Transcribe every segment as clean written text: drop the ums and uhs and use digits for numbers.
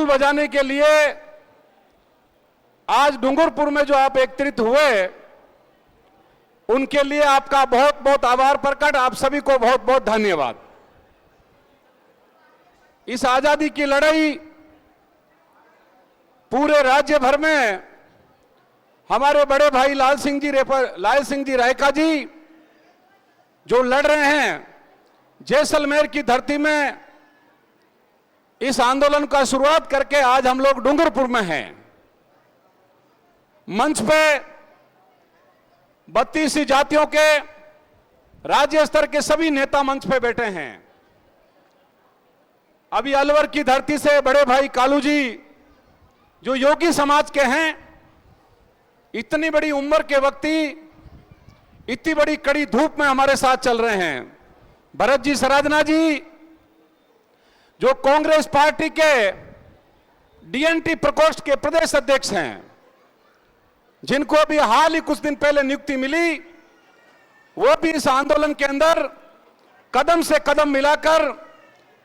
बजाने के लिए आज डूंगरपुर में जो आप एकत्रित हुए, उनके लिए आपका बहुत बहुत आभार प्रकट। आप सभी को बहुत बहुत धन्यवाद। इस आजादी की लड़ाई पूरे राज्य भर में हमारे बड़े भाई लाल सिंह जी रायका जी जो लड़ रहे हैं, जैसलमेर की धरती में इस आंदोलन का शुरुआत करके आज हम लोग डूंगरपुर में हैं। मंच पे 32 जातियों के राज्य स्तर के सभी नेता मंच पे बैठे हैं। अभी अलवर की धरती से बड़े भाई कालू जी जो योगी समाज के हैं, इतनी बड़ी उम्र के व्यक्ति इतनी बड़ी कड़ी धूप में हमारे साथ चल रहे हैं। भरत जी सराधना जी जो कांग्रेस पार्टी के डीएनटी प्रकोष्ठ के प्रदेश अध्यक्ष हैं, जिनको अभी हाल ही कुछ दिन पहले नियुक्ति मिली, वो भी इस आंदोलन के अंदर कदम से कदम मिलाकर,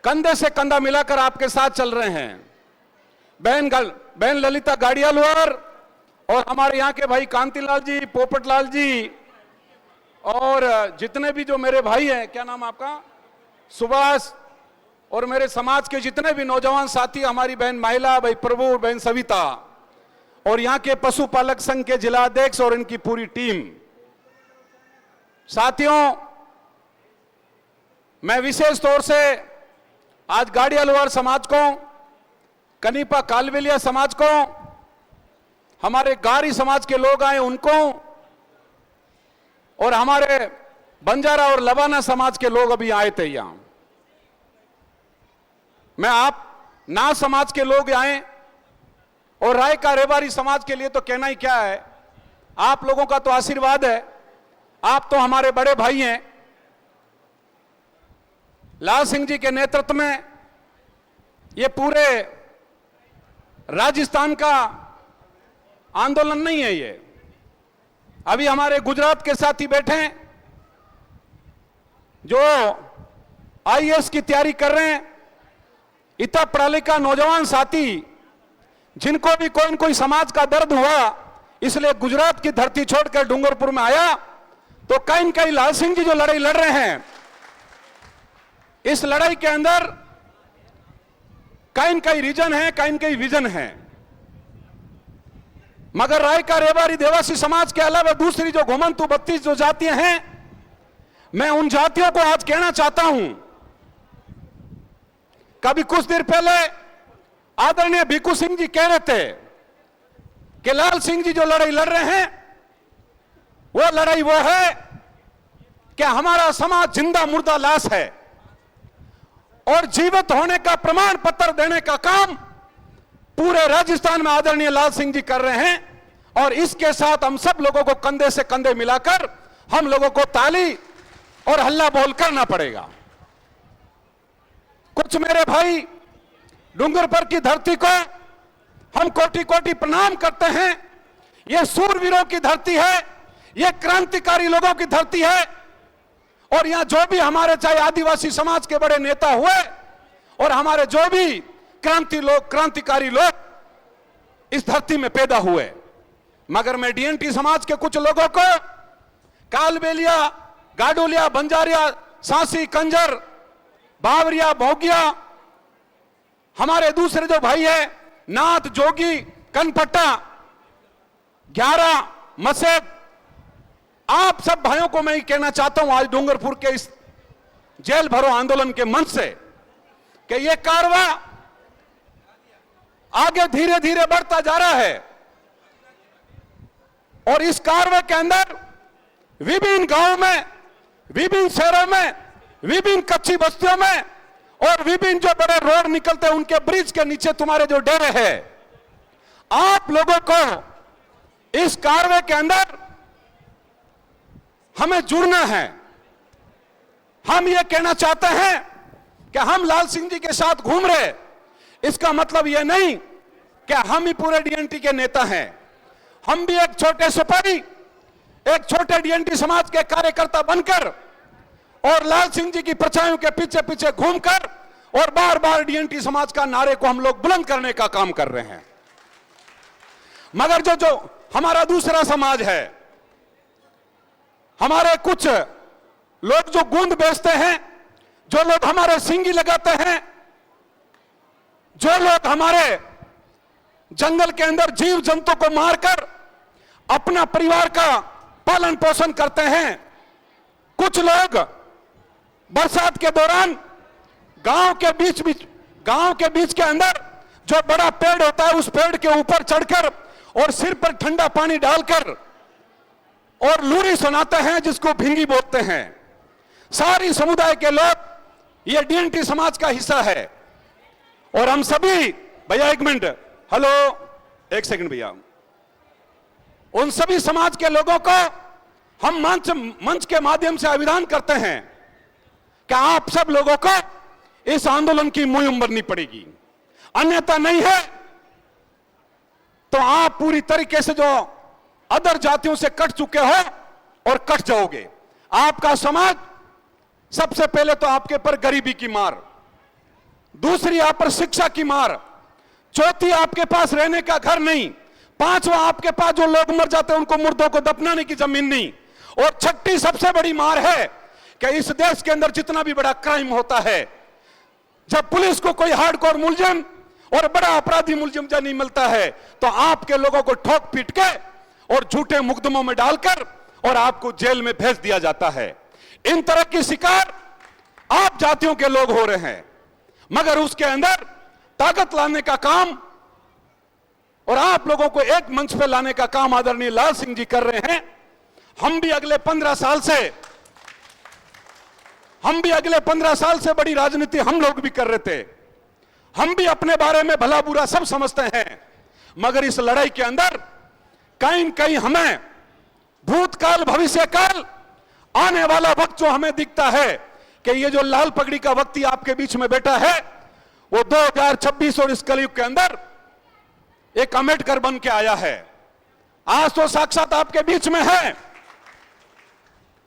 कंधे से कंधा मिलाकर आपके साथ चल रहे हैं। बहन ललिता गाड़ियालवार और हमारे यहाँ के भाई कांतिलाल जी, पोपटलाल जी और जितने भी जो मेरे भाई हैं, क्या नाम आपका, सुभाष, और मेरे समाज के जितने भी नौजवान साथी, हमारी बहन महिला, भाई प्रभु, बहन सविता, और यहाँ के पशुपालक संघ के जिला अध्यक्ष और इनकी पूरी टीम। साथियों, मैं विशेष तौर से आज गाड़ियालवार समाज को, कनीपा कालबेलिया समाज को, हमारे गारी समाज के लोग आए उनको, और हमारे बंजारा और लबाना समाज के लोग अभी आए थे यहां। मैं आप ना समाज के लोग आए और रायका रेवारी समाज के लिए तो कहना ही क्या है। आप लोगों का तो आशीर्वाद है, आप तो हमारे बड़े भाई हैं। लाल सिंह जी के नेतृत्व में ये पूरे राजस्थान का आंदोलन नहीं है। ये अभी हमारे गुजरात के साथी बैठे हैं जो आईएएस की तैयारी कर रहे हैं, इतना पढ़ा लिखा नौजवान साथी जिनको भी कोई न कोई समाज का दर्द हुआ, इसलिए गुजरात की धरती छोड़कर डूंगरपुर में आया। तो कहीं न कहीं लाल सिंह जी जो लड़ाई लड़ रहे हैं, इस लड़ाई के अंदर कहीं न कहीं रीजन है, कहीं न कहीं विजन है। मगर रायका रेवारी देवासी समाज के अलावा दूसरी जो घुमंतु 32 जो जातियां हैं, मैं उन जातियों को आज कहना चाहता हूं, कभी कुछ देर पहले आदरणीय भिक्खू सिंह जी कह रहे थे कि लाल सिंह जी जो लड़ाई लड़ रहे हैं, वो लड़ाई वो है कि हमारा समाज जिंदा मुर्दा लाश है, और जीवित होने का प्रमाण पत्र देने का काम पूरे राजस्थान में आदरणीय लाल सिंह जी कर रहे हैं। और इसके साथ हम सब लोगों को कंधे से कंधे मिलाकर हम लोगों को ताली और हल्ला बोल करना पड़ेगा। कुछ मेरे भाई डूंगरपुर की धरती को हम कोटि कोटि प्रणाम करते हैं। यह सूरवीरों की धरती है, यह क्रांतिकारी लोगों की धरती है, और यहां जो भी हमारे चाहे आदिवासी समाज के बड़े नेता हुए और हमारे जो भी क्रांतिकारी लोग इस धरती में पैदा हुए। मगर मैं डीएनटी समाज के कुछ लोगों को कालबेलिया, गाडोलिया, बंजारिया, सांसी, कंजर, बावरिया, भोगिया, हमारे दूसरे जो भाई है नाथ, जोगी, कनपट्टा, 11 मसेब, आप सब भाइयों को मैं ये कहना चाहता हूं आज डूंगरपुर के इस जेल भरो आंदोलन के मंच से कि यह कारवा आगे धीरे धीरे बढ़ता जा रहा है, और इस कारवा के अंदर विभिन्न गांवों में, विभिन्न शहरों में, विभिन्न कच्ची बस्तियों में और विभिन्न जो बड़े रोड निकलते हैं उनके ब्रिज के नीचे तुम्हारे जो डेरे हैं, आप लोगों को इस कारवे के अंदर हमें जुड़ना है। हम ये कहना चाहते हैं कि हम लाल सिंह जी के साथ घूम रहे, इसका मतलब यह नहीं कि हम ही पूरे डीएनटी के नेता हैं। हम भी एक छोटे सिपाही, एक छोटे डीएनटी समाज के कार्यकर्ता बनकर और लाल सिंह जी की परछाइयों के पीछे पीछे घूमकर और बार बार डीएनटी समाज का नारे को हम लोग बुलंद करने का काम कर रहे हैं। मगर जो हमारा दूसरा समाज है, हमारे कुछ लोग जो गूंद बेचते हैं, जो लोग हमारे सिंगी लगाते हैं, जो लोग हमारे जंगल के अंदर जीव जंतु को मारकर अपना परिवार का पालन पोषण करते हैं, कुछ लोग बरसात के दौरान गांव के बीच के अंदर जो बड़ा पेड़ होता है उस पेड़ के ऊपर चढ़कर और सिर पर ठंडा पानी डालकर और लूरी सुनाते हैं जिसको भिंगी बोलते हैं। सारी समुदाय के लोग ये डीएनटी समाज का हिस्सा है। और हम सभी, भैया एक मिनट, हेलो एक सेकंड भैया, उन सभी समाज के लोगों को हम मंच के माध्यम से आवेदन करते हैं कि आप सब लोगों को इस आंदोलन की मुहिम भरनी पड़ेगी, अन्यथा नहीं है तो आप पूरी तरीके से जो अदर जातियों से कट चुके हो और कट जाओगे। आपका समाज सबसे पहले तो आपके पर गरीबी की मार, दूसरी आप पर शिक्षा की मार, चौथी आपके पास रहने का घर नहीं, पांचवा आपके पास जो लोग मर जाते हैं उनको मुर्दों को दफनाने की जमीन नहीं, और छठी सबसे बड़ी मार है कि इस देश के अंदर जितना भी बड़ा क्राइम होता है, जब पुलिस को कोई हार्डकोर मुलजिम और बड़ा अपराधी मुलजिम जब नहीं मिलता है तो आपके लोगों को ठोक पीट के और झूठे मुकदमों में डालकर और आपको जेल में भेज दिया जाता है। इन तरह की शिकार आप जातियों के लोग हो रहे हैं, मगर उसके अंदर ताकत लाने का काम और आप लोगों को एक मंच पे लाने का काम आदरणीय लाल सिंह जी कर रहे हैं। हम भी अगले 15 साल से बड़ी राजनीति हम लोग भी कर रहे थे। हम भी अपने बारे में भला बुरा सब समझते हैं, मगर इस लड़ाई के अंदर कहीं न कहीं हमें भूतकाल भविष्यकाल आने वाला वक्त जो हमें दिखता है कि ये जो लाल पगड़ी का व्यक्ति आपके बीच में बैठा है वो 2026 और इस कलयुग के अंदर एक अम्बेडकर बन के आया है। आज तो साक्षात आपके बीच में है,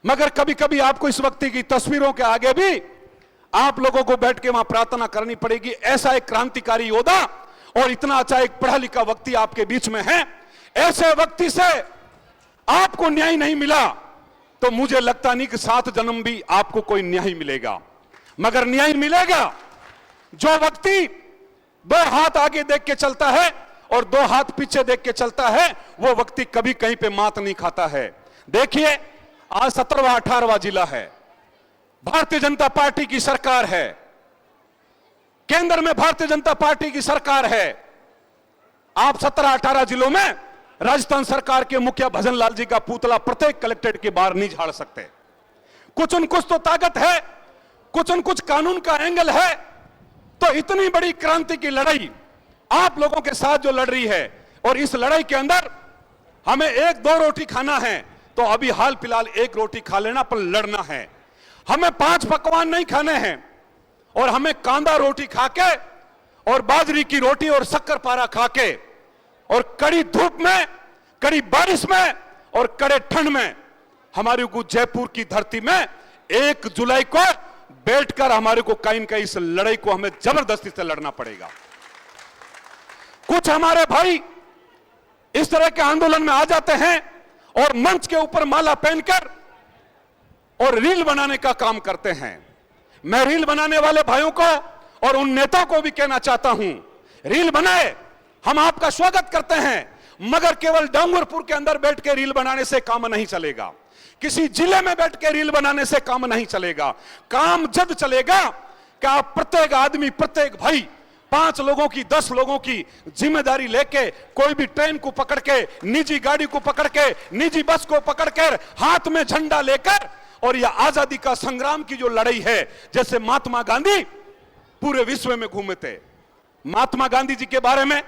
मगर कभी कभी आपको इस व्यक्ति की तस्वीरों के आगे भी आप लोगों को बैठ के वहां प्रार्थना करनी पड़ेगी। ऐसा एक क्रांतिकारी योद्धा और इतना अच्छा एक पढ़ा लिखा व्यक्ति आपके बीच में है, ऐसे व्यक्ति से आपको न्याय नहीं मिला तो मुझे लगता नहीं कि 7 जन्म भी आपको कोई न्याय मिलेगा। मगर न्याय मिलेगा जो व्यक्ति 2 हाथ आगे देख के चलता है और 2 हाथ पीछे देख के चलता है, वो व्यक्ति कभी कहीं पे मात नहीं खाता है। देखिए आज 17वां 18वां जिला है, भारतीय जनता पार्टी की सरकार है, केंद्र में भारतीय जनता पार्टी की सरकार है। आप 17-18 जिलों में राजस्थान सरकार के मुखिया भजन लाल जी का पुतला प्रत्येक कलेक्ट्रेट के बाहर नहीं झाड़ सकते। कुछ न कुछ तो ताकत है, कुछ न कुछ कानून का एंगल है। तो इतनी बड़ी क्रांति की लड़ाई आप लोगों के साथ जो लड़ रही है, और इस लड़ाई के अंदर हमें 1-2 रोटी खाना है तो अभी हाल फिलहाल 1 रोटी खा लेना, पर लड़ना है। हमें 5 पकवान नहीं खाने हैं, और हमें कांदा रोटी खा के और बाजरी की रोटी और शक्कर पारा खा के और कड़ी धूप में, कड़ी बारिश में और कड़े ठंड में हमारे को जयपुर की धरती में 1 जुलाई को बैठकर हमारे को कहीं न कहीं इस लड़ाई को हमें जबरदस्ती से लड़ना पड़ेगा। कुछ हमारे भाई इस तरह के आंदोलन में आ जाते हैं और मंच के ऊपर माला पहनकर और रील बनाने का काम करते हैं। मैं रील बनाने वाले भाइयों को और उन नेताओं को भी कहना चाहता हूं, रील बनाए, हम आपका स्वागत करते हैं, मगर केवल डोंगरपुर के अंदर बैठ के रील बनाने से काम नहीं चलेगा, किसी जिले में बैठ के रील बनाने से काम नहीं चलेगा। काम जब चलेगा कि आप प्रत्येक आदमी, प्रत्येक भाई 5 लोगों की, 10 लोगों की जिम्मेदारी लेके कोई भी ट्रेन को पकड़ के, निजी गाड़ी को पकड़ के, निजी बस को पकड़कर, हाथ में झंडा लेकर, और यह आजादी का संग्राम की जो लड़ाई है, जैसे महात्मा गांधी पूरे विश्व में घूमे थे। महात्मा गांधी जी के बारे में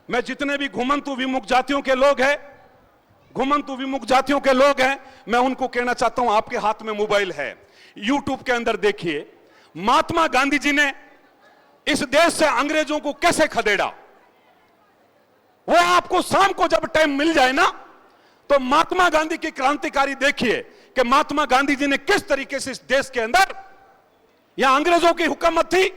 मैं जितने भी घुमंतु विमुख जातियों के लोग हैं, मैं उनको कहना चाहता हूं, आपके हाथ में मोबाइल है, यूट्यूब के अंदर देखिए महात्मा गांधी जी ने इस देश से अंग्रेजों को कैसे खदेड़ा। वो आपको शाम को जब टाइम मिल जाए ना, तो महात्मा गांधी की क्रांतिकारी देखिए कि महात्मा गांधी जी ने किस तरीके से इस देश के अंदर, यहां अंग्रेजों की हुकूमत थी,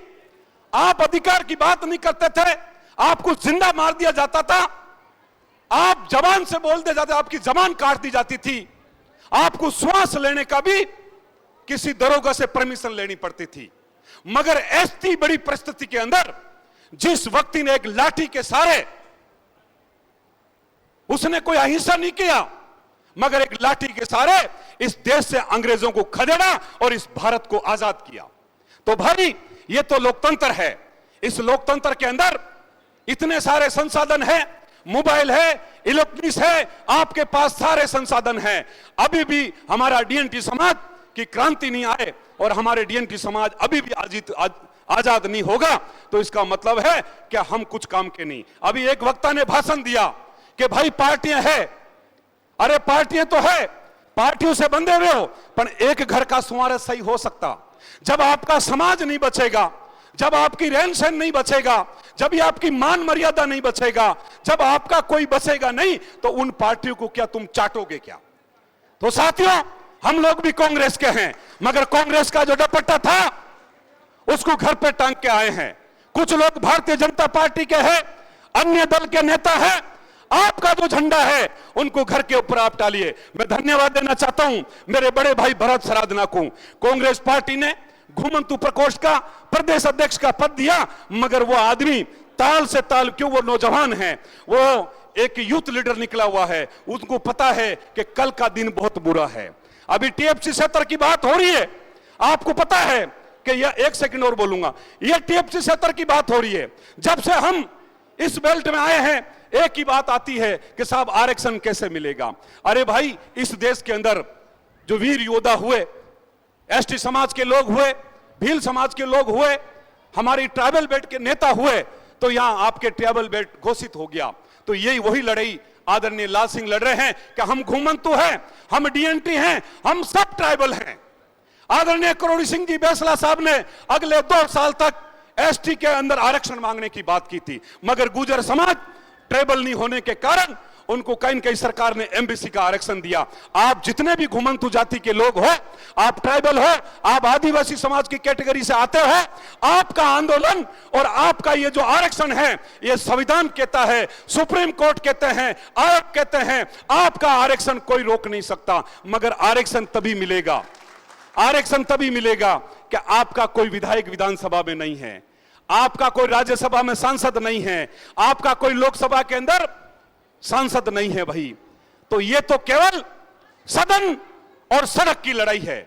आप अधिकार की बात नहीं करते थे, आपको जिंदा मार दिया जाता था, आप जबान से बोलते जाते, आपकी जबान काट दी जाती थी, आपको श्वास लेने का भी किसी दरोगा से परमिशन लेनी पड़ती थी। मगर ऐसी बड़ी परिस्थिति के अंदर जिस व्यक्ति ने एक लाठी के सहारे, उसने कोई अहिंसा नहीं किया, मगर एक लाठी के सहारे इस देश से अंग्रेजों को खदेड़ा और इस भारत को आजाद किया। तो भाई ये तो लोकतंत्र है। इस लोकतंत्र के अंदर इतने सारे संसाधन हैं, मोबाइल है, इलेक्ट्रॉनिक्स है, आपके पास सारे संसाधन हैं। अभी भी हमारा डीएनटी समाज की क्रांति नहीं आए और हमारे डीएनटी समाज अभी भी आजाद नहीं होगा, तो इसका मतलब है कि हम कुछ काम के नहीं। अभी एक वक्ता ने भाषण दिया कि भाई पार्टियां हैं। अरे पार्टियां तो है, पार्टियों से बंधे हुए हो, पर एक घर का सुवार सही हो सकता। जब आपका समाज नहीं बचेगा, जब आपकी रहन सहन नहीं बचेगा, जब ये आपकी मान मर्यादा नहीं बचेगा, जब आपका कोई बचेगा नहीं, तो उन पार्टियों को क्या तुम चाटोगे क्या? तो साथियों, हम लोग भी कांग्रेस के हैं, मगर कांग्रेस का जो दुपट्टा था उसको घर पे टांग के आए हैं। कुछ लोग भारतीय जनता पार्टी के हैं, अन्य दल के नेता हैं। आपका जो झंडा है उनको घर के ऊपर आप डालिए। मैं धन्यवाद देना चाहता हूं मेरे बड़े भाई भरत सरादना को। कांग्रेस पार्टी ने घुमंतु प्रकोष्ठ का प्रदेश अध्यक्ष का पद दिया, मगर वो आदमी ताल से ताल, क्यों, वो नौजवान है, वो एक यूथ लीडर निकला हुआ है, उनको पता है कि कल का दिन बहुत बुरा है। अभी टीएफसी 70 की बात हो रही है, आपको पता है कि यह, एक सेकंड और बोलूंगा, यह टीएफसी 70 की बात हो रही है। जब से हम इस बेल्ट में आए हैं, एक ही बात आती है कि साहब आरक्षण कैसे मिलेगा। अरे भाई, इस देश के अंदर जो वीर योद्धा हुए, एसटी समाज के लोग हुए, भील समाज के लोग हुए, हमारी ट्राइबल बेल्ट के नेता हुए, तो यहां आपके ट्राइबल बेल्ट घोषित हो गया। तो यही वही लड़ाई आदरणीय लाल सिंह लड़ रहे हैं कि हम घुमंतु हैं, हम डीएनटी हैं, हम सब ट्राइबल हैं। आदरणीय करोड़ी सिंह जी बैसला साहब ने अगले 2 साल तक एसटी के अंदर आरक्षण मांगने की बात की थी, मगर गुर्जर समाज ट्राइबल नहीं होने के कारण उनको कहीं न कहीं सरकार ने एमबीसी का आरक्षण दिया। आप जितने भी घुमंतु जाति के लोग हो, आप ट्राइबल हो, आप आदिवासी समाज की कैटेगरी से आते हो, आपका आंदोलन और आपका ये जो आरक्षण है, ये संविधान कहता है, सुप्रीम कोर्ट कहते हैं, आयोग कहते हैं, आपका आरक्षण कोई रोक नहीं सकता। मगर आरक्षण तभी मिलेगा, आरक्षण तभी मिलेगा कि आपका कोई विधायक विधानसभा में नहीं है, आपका कोई राज्यसभा में सांसद नहीं है, आपका कोई लोकसभा के अंदर सांसद नहीं है भाई। तो ये तो केवल सदन और सड़क की लड़ाई है।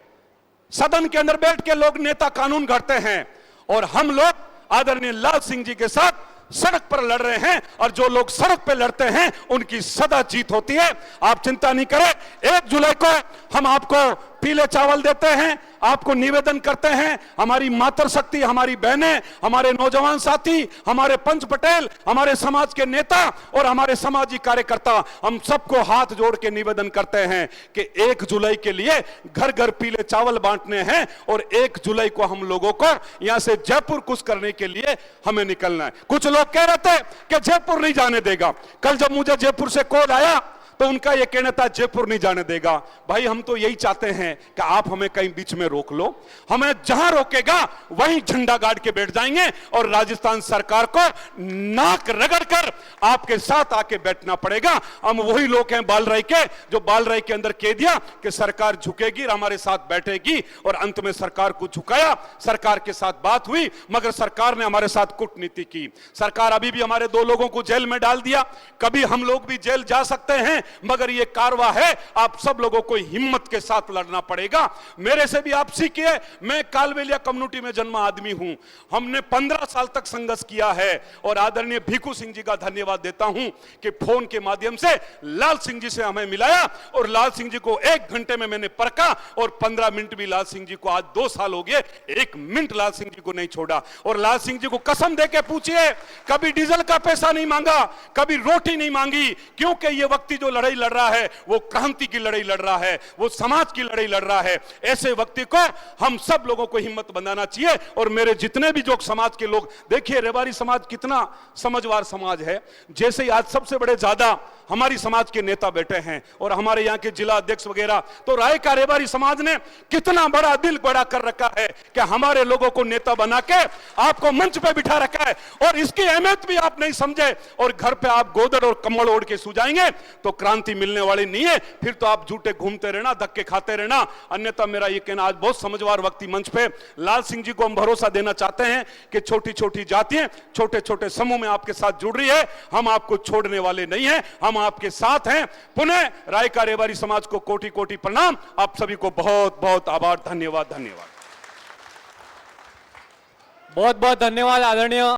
सदन के अंदर बैठ के लोग नेता कानून घड़ते हैं और हम लोग आदरणीय लाल सिंह जी के साथ सड़क पर लड़ रहे हैं, और जो लोग सड़क पे लड़ते हैं उनकी सदा जीत होती है। आप चिंता नहीं करें, 1 जुलाई को हम आपको पीले चावल देते हैं, आपको निवेदन करते हैं। हमारी मातृशक्ति, हमारी बहनें, हमारे नौजवान साथी, हमारे पंच पटेल, हमारे समाज के नेता और हमारे समाजी कार्यकर्ता, हम सबको हाथ जोड़ के निवेदन करते हैं कि 1 जुलाई के लिए घर घर पीले चावल बांटने हैं और 1 जुलाई को हम लोगों को यहां से जयपुर कुछ करने के लिए हमें निकलना है। कुछ लोग कह रहे थे कि जयपुर नहीं जाने देगा। कल जब मुझे जयपुर से कॉल आया तो उनका यह कहना था जयपुर नहीं जाने देगा। भाई, हम तो यही चाहते हैं कि आप हमें कहीं बीच में रोक लो, हमें जहां रोकेगा वहीं झंडा गाड़ के बैठ जाएंगे और राजस्थान सरकार को नाक रगड़ कर आपके साथ आके बैठना पड़ेगा। हम वही लोग हैं बालराय के, जो बालराय के अंदर कह दिया कि सरकार झुकेगी, हमारे साथ बैठेगी, और अंत में सरकार को झुकाया, सरकार के साथ बात हुई, मगर सरकार ने हमारे साथ कूटनीति की। सरकार अभी भी हमारे 2 लोगों को जेल में डाल दिया। कभी हम लोग भी जेल जा सकते हैं, मगर यह कारवा है, आप सब लोगों को हिम्मत के साथ लड़ना पड़ेगा। मेरे से भी आप सीखिए। मैं कालबेलिया कम्युनिटी में जन्मा आदमी हूं, हमने 15 साल तक संघर्ष किया है, और आदरणीय भीखू सिंह जी का धन्यवाद देता हूं कि फोन के माध्यम से लाल सिंह जी से हमें मिलाया, और लाल सिंह जी को 1 घंटे में मैंने परखा, और 15 मिनट भी लाल सिंह जी को, आज 2 साल हो गए, 1 मिनट लाल सिंह जी को नहीं छोड़ा। और लाल सिंह जी को कसम दे के पूछिए, कभी डीजल का पैसा नहीं मांगा, कभी रोटी नहीं मांगी, क्योंकि ये व्यक्ति जो लड़ाई लड़ रहा है वो क्रांति की लड़ाई लड़ रहा है, वो समाज की लड़ाई लड़ रहा है। ऐसे व्यक्ति को हम सब लोगों को हिम्मत बनाना चाहिए। और मेरे जितने भी जो समाज के लोग, देखिए रेवाड़ी समाज कितना समझदार समाज है। जैसे आज सबसे बड़े ज्यादा हमारी समाज के नेता बैठे हैं और हमारे यहाँ के जिला अध्यक्ष वगैरह, तो राय का रेवाड़ी समाज ने कितना बड़ा दिल बड़ा कर रखा है कि हमारे लोगों को नेता बना के आपको मंच पे बिठा रखा है। और इसकी अहमियत भी आप नहीं समझे और घर पे आप गोदर और कम्बल ओढ़ के सो जाएंगे तो क्रांति मिलने वाली नहीं है। फिर तो आप झूठे घूमते रहना, धक्के खाते रहना। अन्यथा मेरा ये कहना, आज बहुत समझदार व्यक्ति मंच पे लाल सिंह जी को हम भरोसा देना चाहते हैं कि छोटी छोटी जातियां छोटे छोटे समूह में आपके साथ जुड़ रही है, हम आपको छोड़ने वाले नहीं हैं, हम आपके साथ हैं। पुनः राय का रेवाड़ी समाज को कोटि कोटि प्रणाम। आप सभी को बहुत बहुत आभार, धन्यवाद। बहुत बहुत धन्यवाद आदरणीय